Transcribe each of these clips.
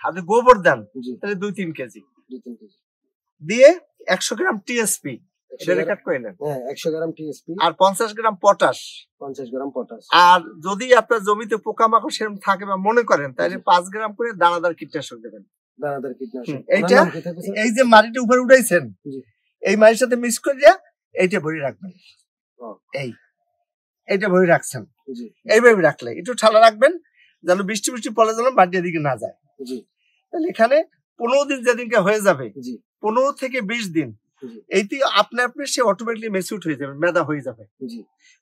আপনি গোবর দেন তাহলে 2-3 কেজি দিয়ে 100 গ্রাম টিএসপি রেকর্ড করে নেন। 100 গ্রাম টিএসপি আর 50 গ্রাম পটাশ। আর যদি আপনার জমিতে পোকামাকড় সেরকম থাকে বা মনে করেন তাহলে 5 গ্রাম করে দানাদার কীটনাশক দেবেন। এইটা এই যে মাটিটা উপরে উঠাইছেন এই মাটির সাথে মিক্স করে দিয়ে এইটা ভরে রাখবেন। এইটা ভরে রাখছেন, এইভাবে রাখলে একটু ঠান্ডা রাখবেন যেন বৃষ্টি পড়লে যেন মাটির দিকে না যায়। তাহলে এখানে 15 দিন যেদিনকে হয়ে যাবে 15 থেকে 20 দিন এইটি আপনি সে অটোমেটিকলি ম্যাচিউরড হয়ে যাবে, মেদা হয়ে যাবে।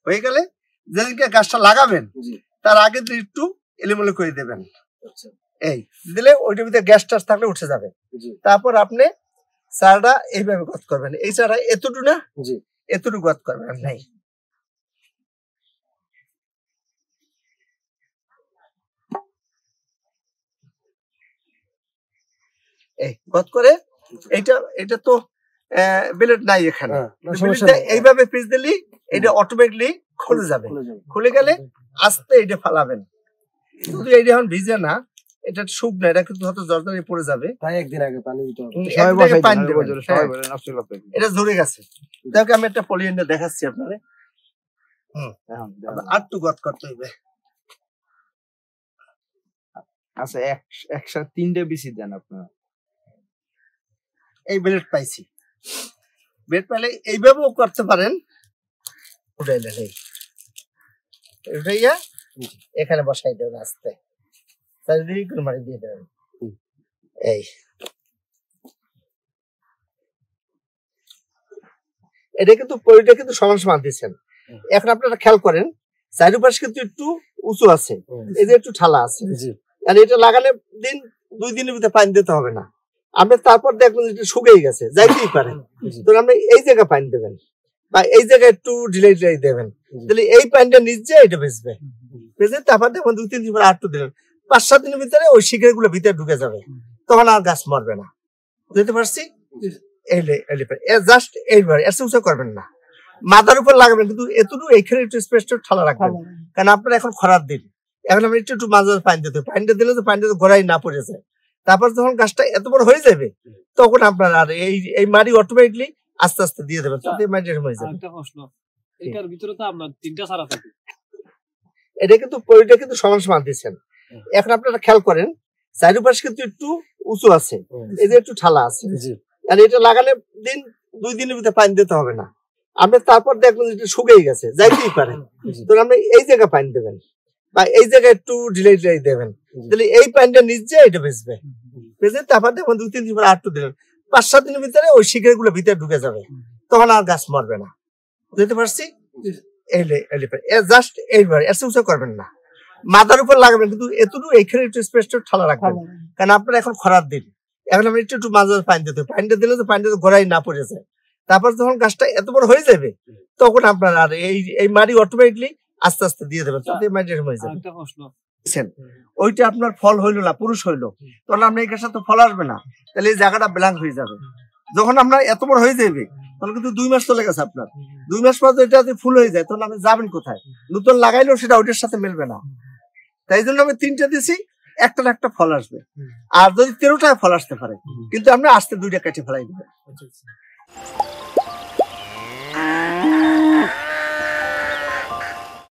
হয়ে গেলে যেদিনকে গাছটা লাগাবেন তার আগে একটু এলোমেলো করে দেবেন। এই দিলে ওইটার ভিতরে গ্যাস টাস থাকলে উঠে যাবে। তারপর আপনি চারাটা এইভাবে গত করবেন। এই চারা এতটুকু না এতটুকু গত করবেন নাই। এই গত করে এটা তো বেলেট নাই এখানে, এইভাবে পিস দিলি এটা অটোমেটিকলি খুলে যাবে। খুলে গেলে আস্তে এটা ফালাবেন। শুধু এইটা এখন ভিজে না, এটা শুকনো, এটা কিন্তু হয়তো জর্দারে পড়ে যাবে। তাই একদিন আগে পানি দিতে হবে। এটা ঝরে গেছে। দেখো আমি একটা পলিয়েন্ডে দেখাচ্ছি আপনারে। আর একটু গত করতে হবে। আচ্ছা, একসাথে 3টে বিসি দেন আপনারা। এই বেলেট পাইছি, বেলেট পাইলে এইভাবেও করতে পারেন। উঠাইয়া এখানে বসাই দেবেন আস্তে, চারিদিকে মারি দিয়ে দেবেন। এই এটা কিন্তু পরিটা কিন্তু সমান সমান দিচ্ছেন। এখন আপনারা খেয়াল করেন চারিপাশে কিন্তু একটু উঁচু আছে, এই যে একটু ঠালা আছে। আর এটা লাগালে 2 দিনের ভিতরে পানি দিতে হবে না। আপনি তারপর দেখবেন এটা শুকিয়ে গেছে, যাইতেই পারে। তো আপনি এই জায়গায় পানি দেবেন বা এই জায়গায় একটু ঢিলাই দেবেন, তাহলে এই পানিটা নিচে এটা ভেজবে। ভেজে তারপর দেখবেন 2-3 দিন পরে আটটু দেবেন। 5-7 দিনের ভিতরে ওই শিকড় গুলো ভিতরে ঢুকে যাবে, তখন আর গাছ মরবে না। বুঝতে পারছি? জাস্ট এইবার এর উঁচু করবেন না, মাথার উপর লাগাবেন, কিন্তু এতটুকু এইখানে একটু স্পেসটা ঠালা রাখবেন। কারণ আপনার এখন খরার দিন, এখন আমি একটু মাঝে পানি দিতে, পানিটা দিলে তো পানিটা গোড়ায় না পড়ে যায়। তারপর যখন গাছটা এত বড় হয়ে যাবে তখন আপনার আর এই মাটি অটোমেটিকলি আস্তে আস্তে দিয়ে দেবেন, তাতে মাটি হয়ে যাবে। এটার ভিতরে তো আপনার 3টা চারা থাকে, এটা কিন্তু পরিটা কিন্তু সমান সমান দিচ্ছেন। এখন আপনারা খেয়াল করেন চারিপাশে কিন্তু একটু উঁচু আছে, এই যে একটু ঠালা আছে। আর এটা লাগালে 2 দিনের ভিতরে পানি দিতে হবে না। আপনি তারপর দেখবেন এটা শুকিয়ে গেছে, যাইতেই পারে। তো আপনি এই জায়গায় পানি দেবেন বা এই জায়গায় একটু ঢিলাই দেবেন, তাহলে এই পানিটা নিচে এটা ভেজবে। ভেজে তারপর দেখবেন 2-3 দিন পরে আটটু দেবেন। 5-7 দিনের ভিতরে ওই শিকড় গুলো ভিতরে ঢুকে যাবে, তখন আর গাছ মরবে না। বুঝতে পারছি? জাস্ট এইবার এর উঁচু করবেন না, মাথার উপর লাগাবেন, কিন্তু এতটুকু এইখানে একটু স্পেসটা ঠালা রাখবেন। কারণ আপনার এখন খরার দিন, এখন আমি একটু মাঝে পানি দিতে, পানিটা দিলে তো পানিটা গোড়ায় না পড়ে যায়। তারপর যখন গাছটা এত বড় হয়ে যাবে তখন আপনার আর এই মাটি অটোমেটিকলি আস্তে আস্তে দিয়ে দেবেন, তাতে মাটি হয়ে যাবে। ওইটা আপনার ফল হইলো না, পুরুষ হইলো, তখন আপনার এই গাছটা তো ফল আসবে না, তাহলে এই জায়গাটা ব্ল্যাঙ্ক হয়ে যাবে। যখন আপনার এত বড় হয়ে যাবে তখন কিন্তু 2 মাস চলে গেছে আপনার। 2 মাস পর এটা যদি ফুল হয়ে যায় তখন আপনি যাবেন কোথায়? নতুন লাগাইলেও সেটা ওইটার সাথে মিলবে না। তাই জন্য আমি 3টা দিছি, একটা না একটা ফল আসবে। আর যদি 13টায় ফল আসতে পারে, কিন্তু আপনি আসতে 2টা কেটে ফেলাই দেবেন।